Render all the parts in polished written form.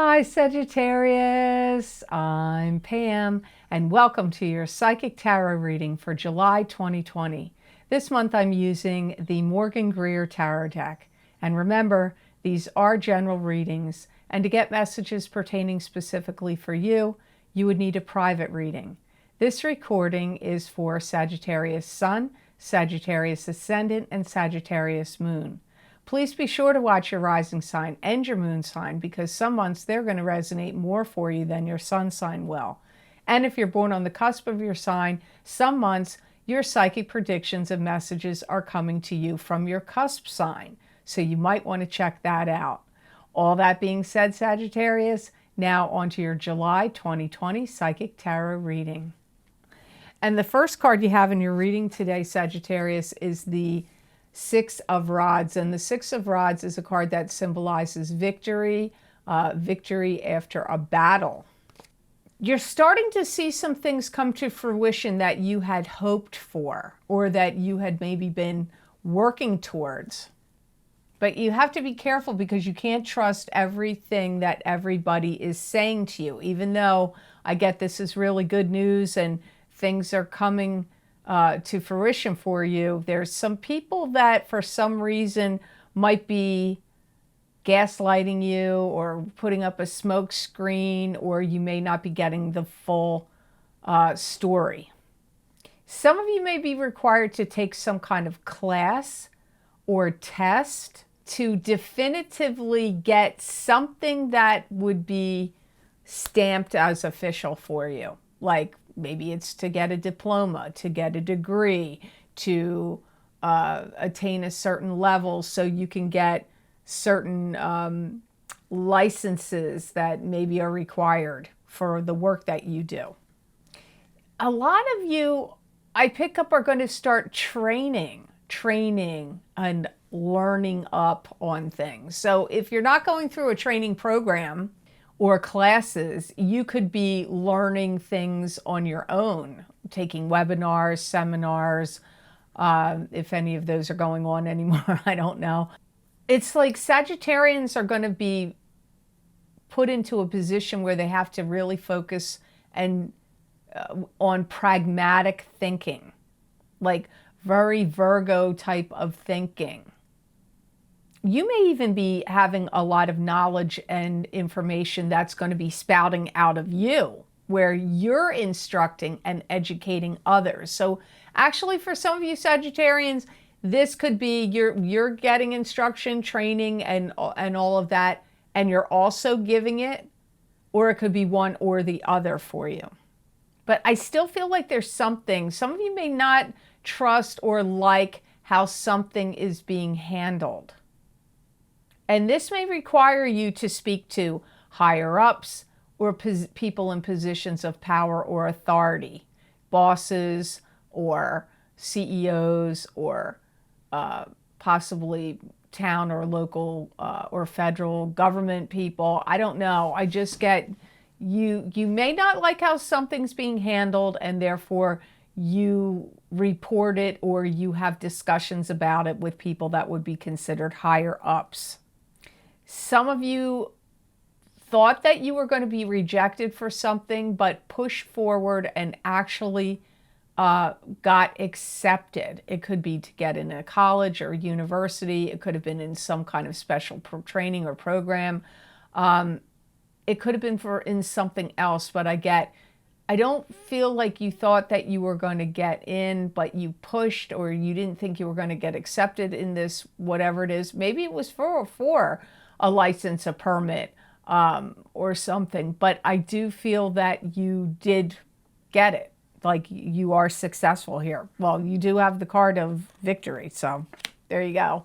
Hi Sagittarius, I'm Pam and welcome to your Psychic Tarot reading for July 2020. This month I'm using the Morgan Greer Tarot deck. And remember, these are general readings, and to get messages pertaining specifically for you, you would need a private reading. This recording is for Sagittarius Sun, Sagittarius Ascendant, and Sagittarius Moon. Please be sure to watch your rising sign and your moon sign because some months they're going to resonate more for you than your sun sign will. And if you're born on the cusp of your sign, some months your psychic predictions and messages are coming to you from your cusp sign. So you might want to check that out. All that being said, Sagittarius, now onto your July 2020 Psychic Tarot reading. And the first card you have in your reading today, Sagittarius, is the Six of Rods. And the Six of Rods is a card that symbolizes victory, victory after a battle. You're starting to see some things come to fruition that you had hoped for or that you had maybe been working towards. But you have to be careful because you can't trust everything that everybody is saying to you. Even though I get this is really good news and things are coming to fruition for you, there's some people that for some reason might be gaslighting you or putting up a smoke screen, or you may not be getting the full story. Some of you may be required to take some kind of class or test to definitively get something that would be stamped as official for you. Like maybe it's to get a diploma, to get a degree, to attain a certain level so you can get certain licenses that maybe are required for the work that you do. A lot of you, I pick up, are going to start training and learning up on things. So if you're not going through a training program or classes, you could be learning things on your own, taking webinars, seminars, if any of those are going on anymore, I don't know. It's like Sagittarians are going to be put into a position where they have to really focus and on pragmatic thinking, like very Virgo type of thinking. You may even be having a lot of knowledge and information that's going to be spouting out of you, where you're instructing and educating others. So actually for some of you Sagittarians, this could be you're getting instruction, training, and all of that, and you're also giving it, or it could be one or the other for you. But I still feel like there's something, some of you may not trust or like how something is being handled. And this may require you to speak to higher ups or people in positions of power or authority, bosses or CEOs or possibly town or local or federal government people. I don't know. I just get you may not like how something's being handled, and therefore you report it or you have discussions about it with people that would be considered higher ups. Some of you thought that you were going to be rejected for something, but pushed forward and actually got accepted. It could be to get in a college or university. It could have been in some kind of special training or program. It could have been in something else, but I don't feel like you thought that you were going to get in, but you pushed, or you didn't think you were going to get accepted in this, whatever it is. Maybe it was for a license, a permit, or something. But I do feel that you did get it. Like you are successful here. Well, you do have the card of victory. So there you go.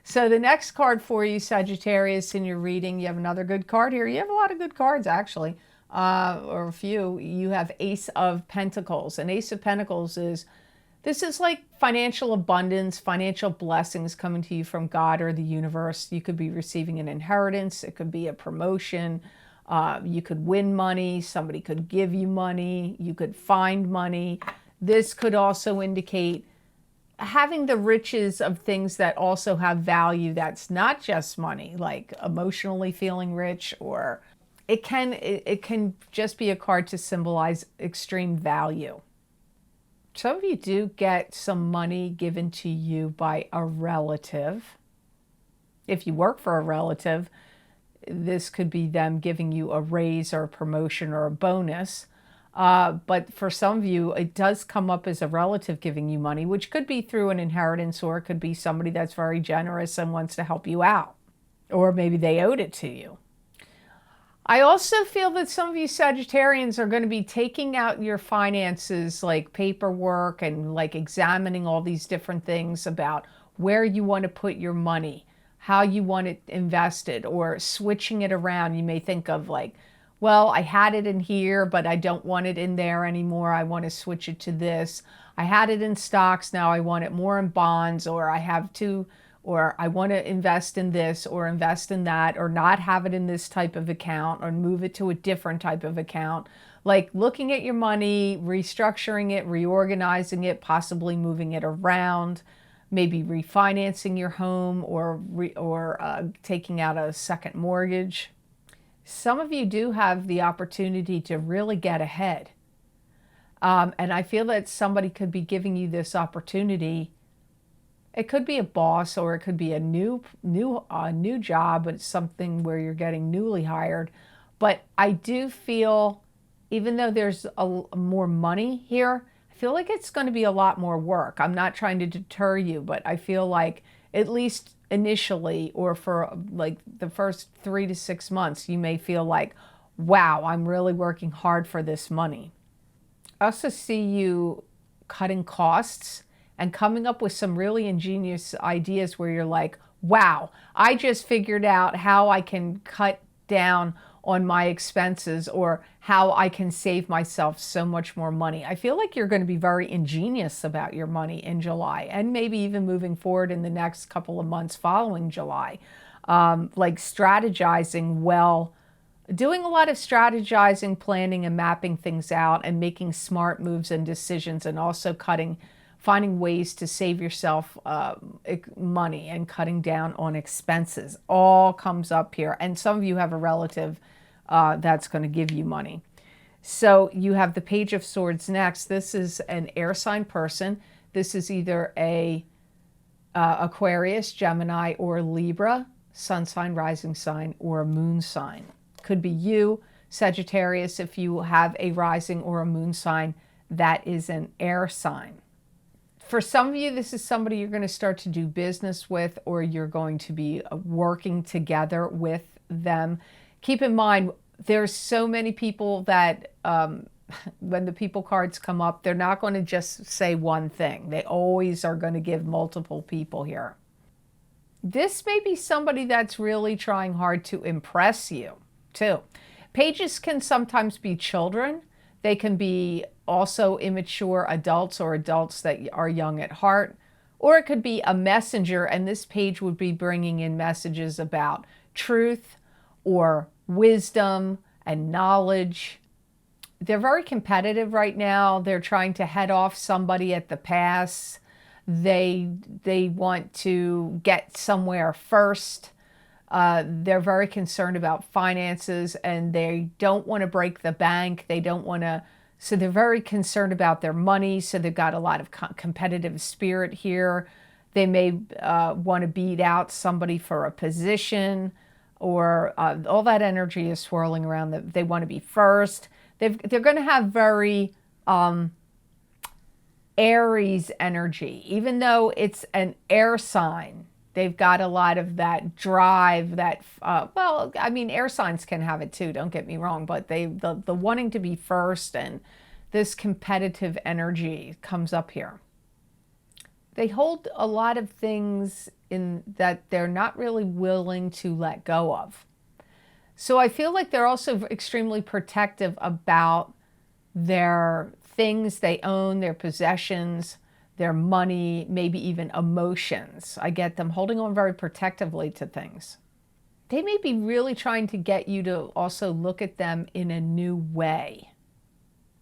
So the next card for you, Sagittarius, in your reading, you have another good card here. You have a lot of good cards, actually, or a few. You have Ace of Pentacles. And Ace of Pentacles this is like financial abundance, financial blessings coming to you from God or the universe. You could be receiving an inheritance. It could be a promotion. You could win money. Somebody could give you money. You could find money. This could also indicate having the riches of things that also have value that's not just money, like emotionally feeling rich or it can just be a card to symbolize extreme value. Some of you do get some money given to you by a relative. If you work for a relative, this could be them giving you a raise or a promotion or a bonus. But for some of you, it does come up as a relative giving you money, which could be through an inheritance, or it could be somebody that's very generous and wants to help you out. Or maybe they owed it to you. I also feel that some of you Sagittarians are going to be taking out your finances, like paperwork and like examining all these different things about where you want to put your money, how you want it invested, or switching it around. You may think of like, well, I had it in here, but I don't want it in there anymore. I want to switch it to this. I had it in stocks. Now I want it more in bonds, or or I want to invest in this or invest in that, or not have it in this type of account or move it to a different type of account. Like looking at your money, restructuring it, reorganizing it, possibly moving it around, maybe refinancing your home, or taking out a second mortgage. Some of you do have the opportunity to really get ahead. And I feel that somebody could be giving you this opportunity. It could be a boss, or it could be a new job, but it's something where you're getting newly hired. But I do feel, even though there's more money here, I feel like it's going to be a lot more work. I'm not trying to deter you, but I feel like at least initially, or for like the first 3 to 6 months, you may feel like, wow, I'm really working hard for this money. I also see you cutting costs and coming up with some really ingenious ideas where you're like, wow, I just figured out how I can cut down on my expenses, or how I can save myself so much more money. I feel like you're going to be very ingenious about your money in July, and maybe even moving forward in the next couple of months following July. Like strategizing well, doing a lot of strategizing, planning, and mapping things out, and making smart moves and decisions, and also finding ways to save yourself money and cutting down on expenses. All comes up here. And some of you have a relative that's going to give you money. So you have the Page of Swords next. This is an air sign person. This is either a Aquarius, Gemini, or Libra, sun sign, rising sign, or a moon sign. Could be you, Sagittarius, if you have a rising or a moon sign that is an air sign. For some of you, this is somebody you're going to start to do business with, or you're going to be working together with them. Keep in mind, there's so many people that when the people cards come up, they're not going to just say one thing. They always are going to give multiple people here. This may be somebody that's really trying hard to impress you, too. Pages can sometimes be children. They can be also immature adults, or adults that are young at heart. Or it could be a messenger, and this page would be bringing in messages about truth or wisdom and knowledge. They're very competitive right now. They're trying to head off somebody at the pass. They want to get somewhere first. They're very concerned about finances, and they don't want to break the bank. They don't want to, so they're very concerned about their money. So they've got a lot of competitive spirit here. They may want to beat out somebody for a position, or all that energy is swirling around them. They want to be first. They're going to have very Aries energy, even though it's an air sign. They've got a lot of that drive, that, well, I mean, air signs can have it too, don't get me wrong, but the wanting to be first and this competitive energy comes up here. They hold a lot of things in that they're not really willing to let go of. So I feel like they're also extremely protective about their things they own, their possessions, their money, maybe even emotions. I get them holding on very protectively to things. They may be really trying to get you to also look at them in a new way.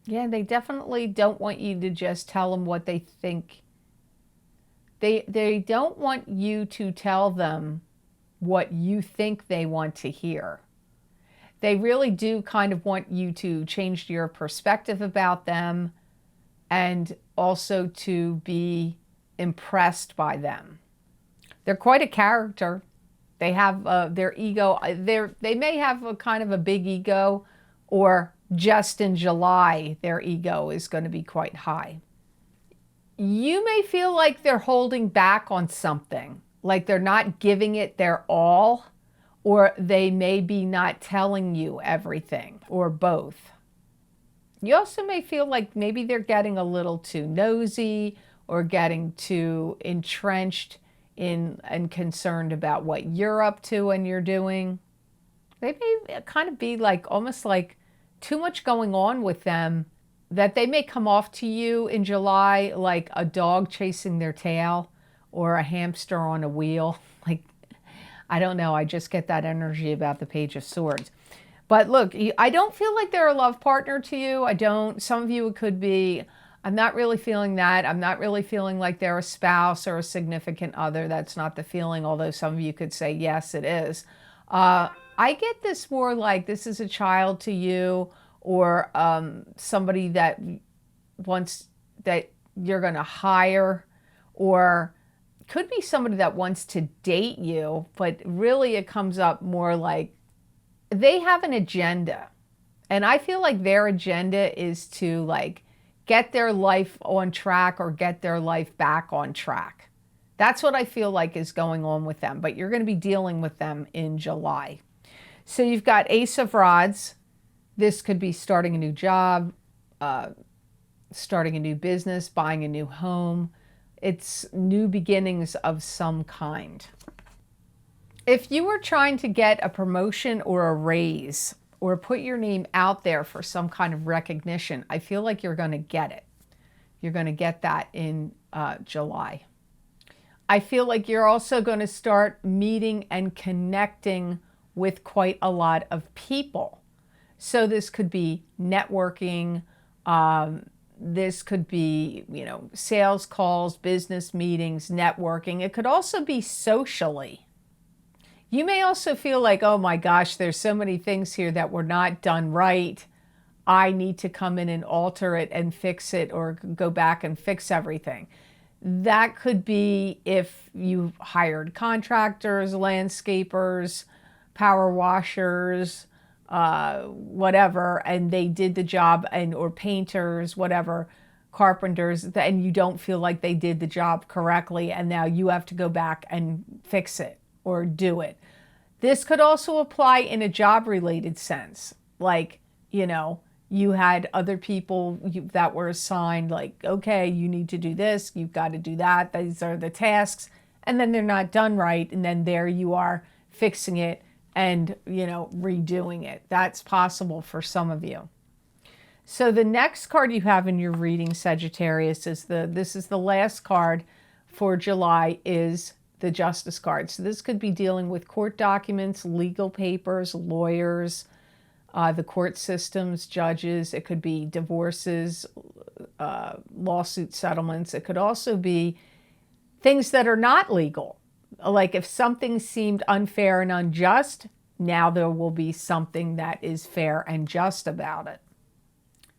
Yeah, they definitely don't want you to just tell them what they think. They don't want you to tell them what you think they want to hear. They really do kind of want you to change your perspective about them and also to be impressed by them. They're quite a character. They have their ego. They may have a kind of a big ego, or just in July, their ego is going to be quite high. You may feel like they're holding back on something, like they're not giving it their all, or they may be not telling you everything, or both. You also may feel like maybe they're getting a little too nosy or getting too entrenched in and concerned about what you're up to and you're doing. They may kind of be like almost like too much going on with them, that they may come off to you in July like a dog chasing their tail or a hamster on a wheel. Like, I don't know, I just get that energy about the Page of Swords. But look, I don't feel like they're a love partner to you. I don't. Some of you it could be. I'm not really feeling that. I'm not really feeling like they're a spouse or a significant other. That's not the feeling, although some of you could say, yes, it is. I get this more like this is a child to you, or somebody that wants, that you're going to hire, or could be somebody that wants to date you, but really it comes up more like they have an agenda. And I feel like their agenda is to like get their life on track or get their life back on track. That's what I feel like is going on with them, but you're going to be dealing with them in July. So you've got Ace of Rods. This could be starting a new job, starting a new business, buying a new home. It's new beginnings of some kind. If you were trying to get a promotion or a raise or put your name out there for some kind of recognition, I feel like you're going to get it. You're going to get that in July. I feel like you're also going to start meeting and connecting with quite a lot of people. So this could be networking. This could be, sales calls, business meetings, networking. It could also be socially. You may also feel like, oh my gosh, there's so many things here that were not done right. I need to come in and alter it and fix it, or go back and fix everything. That could be if you hired contractors, landscapers, power washers, whatever, and they did the job, or painters, whatever, carpenters, and you don't feel like they did the job correctly, and now you have to go back and fix it or do it. This could also apply in a job-related sense. Like, you had other people that were assigned, like, okay, you need to do this, you've got to do that, these are the tasks, and then they're not done right, and then there you are fixing it and, redoing it. That's possible for some of you. So the next card you have in your reading, Sagittarius, this is the last card for July, is the Justice card. So this could be dealing with court documents, legal papers, lawyers, the court systems, judges. It could be divorces, lawsuit settlements. It could also be things that are not legal. Like if something seemed unfair and unjust, now there will be something that is fair and just about it.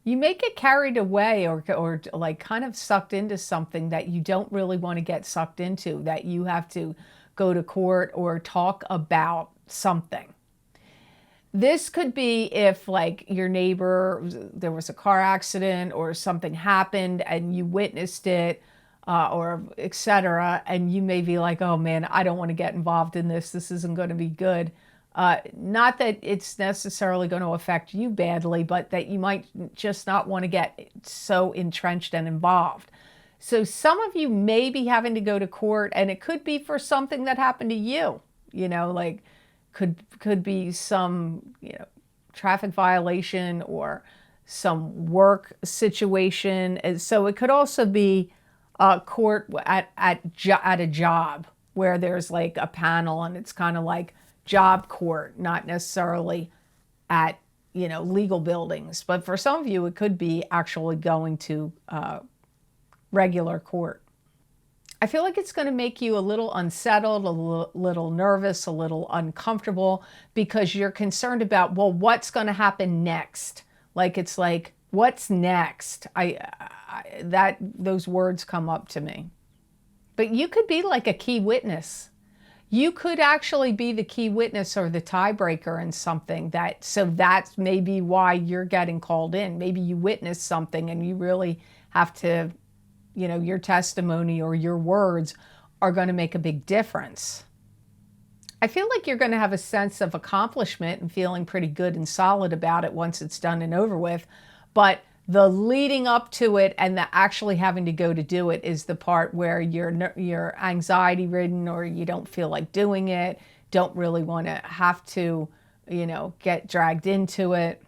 You may get carried away or like kind of sucked into something that you don't really want to get sucked into, that you have to go to court or talk about something. This could be if like your neighbor, there was a car accident or something happened and you witnessed it, or etc. And you may be like, oh man, I don't want to get involved in this. This isn't going to be good. Not that it's necessarily going to affect you badly, but that you might just not want to get so entrenched and involved. So some of you may be having to go to court, and it could be for something that happened to you, like could be some, traffic violation or some work situation. And so it could also be court at a job where there's like a panel and it's kind of like job court, not necessarily at, legal buildings. But for some of you, it could be actually going to regular court. I feel like it's going to make you a little unsettled, a little nervous, a little uncomfortable because you're concerned about, well, what's going to happen next? Like, it's like, what's next? Those words come up to me. But you could be like a key witness. You could actually be the key witness or the tiebreaker in something so that's maybe why you're getting called in. Maybe you witnessed something and you really have to, your testimony or your words are going to make a big difference. I feel like you're going to have a sense of accomplishment and feeling pretty good and solid about it once it's done and over with. But the leading up to it and the actually having to go to do it is the part where you're anxiety ridden, or you don't feel like doing it, don't really want to have to, get dragged into it.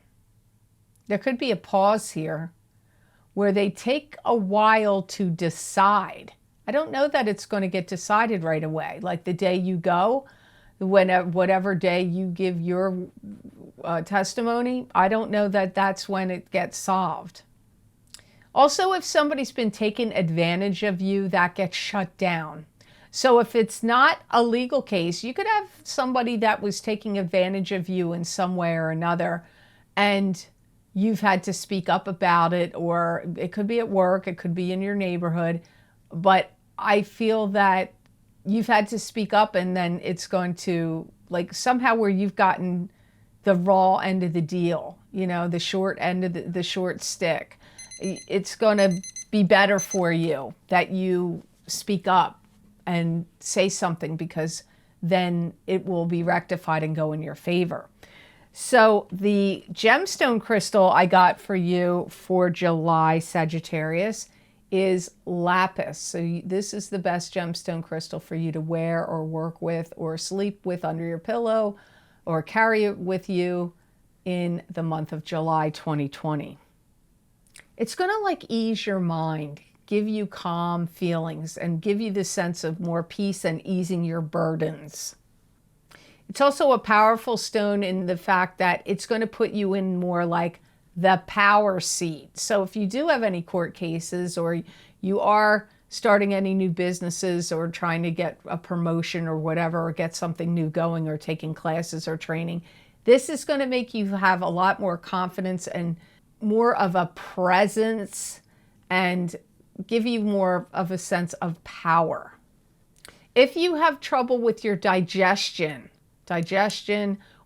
There could be a pause here where they take a while to decide. I don't know that it's going to get decided right away. Like the day you go, whatever day you give your testimony, I don't know that that's when it gets solved. Also, if somebody's been taking advantage of you, that gets shut down. So if it's not a legal case, you could have somebody that was taking advantage of you in some way or another, and you've had to speak up about it, or it could be at work, it could be in your neighborhood, but I feel that you've had to speak up, and then it's going to, like, somehow where you've gotten the raw end of the deal, the short end of the short stick. It's going to be better for you that you speak up and say something, because then it will be rectified and go in your favor. So the gemstone crystal I got for you for July, Sagittarius, is lapis. So this is the best gemstone crystal for you to wear or work with or sleep with under your pillow or carry it with you in the month of July 2020. It's going to ease your mind, give you calm feelings, and give you the sense of more peace and easing your burdens. It's also a powerful stone in the fact that it's going to put you in more like the power seat. So if you do have any court cases, or you are starting any new businesses, or trying to get a promotion or whatever, or get something new going, or taking classes or training, this is going to make you have a lot more confidence and more of a presence, and give you more of a sense of power. If you have trouble with your digestion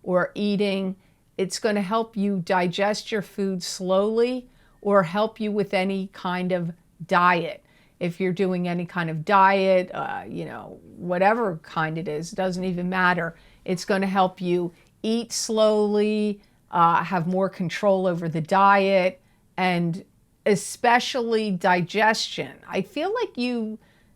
or eating, it's going to help you digest your food slowly, or help you with any kind of diet. If you're doing any kind of diet, whatever kind it is, doesn't even matter. It's going to help you eat slowly, have more control over the diet, and especially digestion. I feel like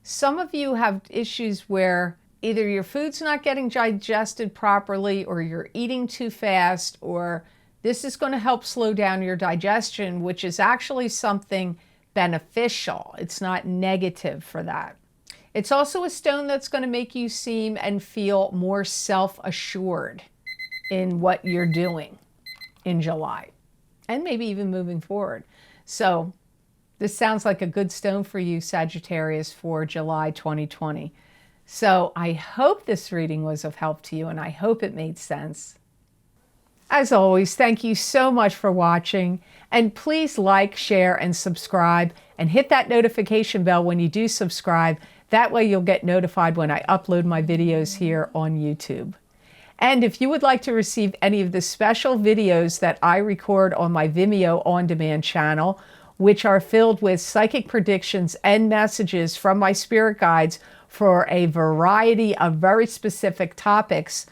some of you have issues where either your food's not getting digested properly, or you're eating too fast, or this is going to help slow down your digestion, which is actually something beneficial. It's not negative for that. It's also a stone that's going to make you seem and feel more self-assured in what you're doing in July, and maybe even moving forward. So this sounds like a good stone for you, Sagittarius, for July 2020. So I hope this reading was of help to you, and I hope it made sense. As always, thank you so much for watching, and please like, share, and subscribe, and hit that notification bell when you do subscribe. That way you'll get notified when I upload my videos here on YouTube. And if you would like to receive any of the special videos that I record on my Vimeo on-demand channel, which are filled with psychic predictions and messages from my spirit guides for a variety of very specific topics,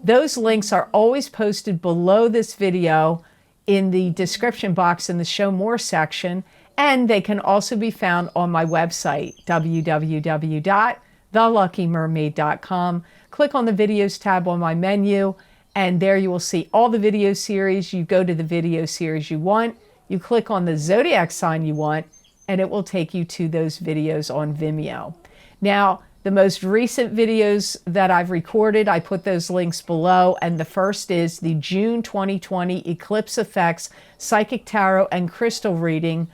those links are always posted below this video in the description box in the Show More section, and they can also be found on my website, www.theluckymermaid.com. Click on the Videos tab on my menu, and there you will see all the video series. You go to the video series you want, you click on the zodiac sign you want, and it will take you to those videos on Vimeo. Now, the most recent videos that I've recorded, I put those links below, and the first is the June 2020 Eclipse Effects Psychic Tarot and Crystal Reading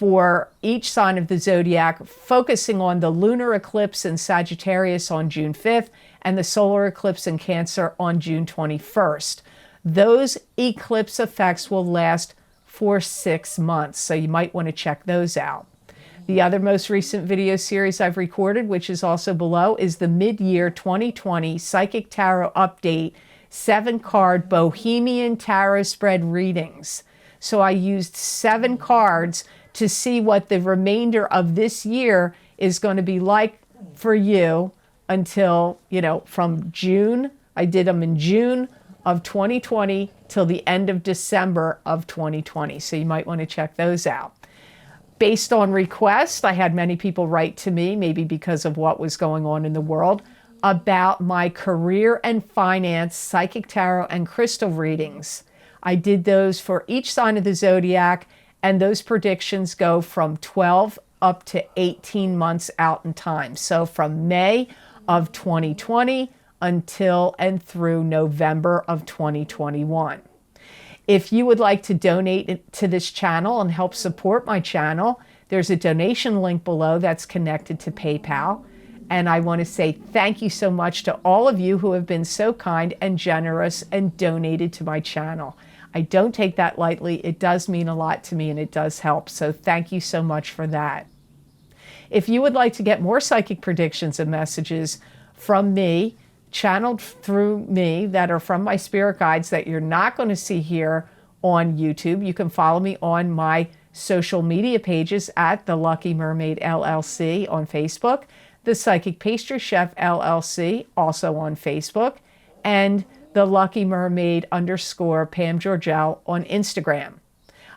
for each sign of the zodiac, focusing on the lunar eclipse in Sagittarius on June 5th and the solar eclipse in Cancer on June 21st. Those eclipse effects will last for 6 months, so you might want to check those out. The other most recent video series I've recorded, which is also below, is the mid-year 2020 Psychic Tarot Update 7-card Bohemian Tarot Spread readings. So I used 7 cards to see what the remainder of this year is going to be like for you until, from June. I did them in June of 2020 till the end of December of 2020. So you might want to check those out. Based on request, I had many people write to me, maybe because of what was going on in the world, about my career and finance psychic tarot and crystal readings. I did those for each sign of the zodiac, and those predictions go from 12 up to 18 months out in time. So from May of 2020 until and through November of 2021. If you would like to donate to this channel and help support my channel, there's a donation link below that's connected to PayPal. And I want to say thank you so much to all of you who have been so kind and generous and donated to my channel. I don't take that lightly. It does mean a lot to me and it does help. So thank you so much for that. If you would like to get more psychic predictions and messages from me, channeled through me, that are from my spirit guides that you're not going to see here on YouTube, you can follow me on my social media pages at The Lucky Mermaid LLC on Facebook, The Psychic Pastry Chef LLC also on Facebook, and The Lucky Mermaid _ Pam Georgel on Instagram.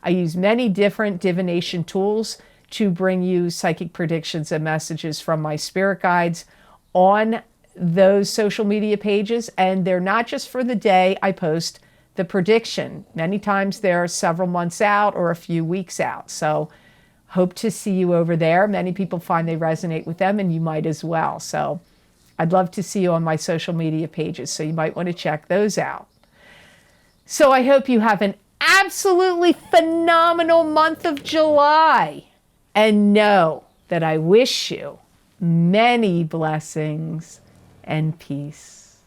I use many different divination tools to bring you psychic predictions and messages from my spirit guides on those social media pages, and they're not just for the day I post the prediction. Many times they're several months out or a few weeks out. So hope to see you over there. Many people find they resonate with them, and you might as well. So I'd love to see you on my social media pages, so you might want to check those out. So I hope you have an absolutely phenomenal month of July, and know that I wish you many blessings and peace.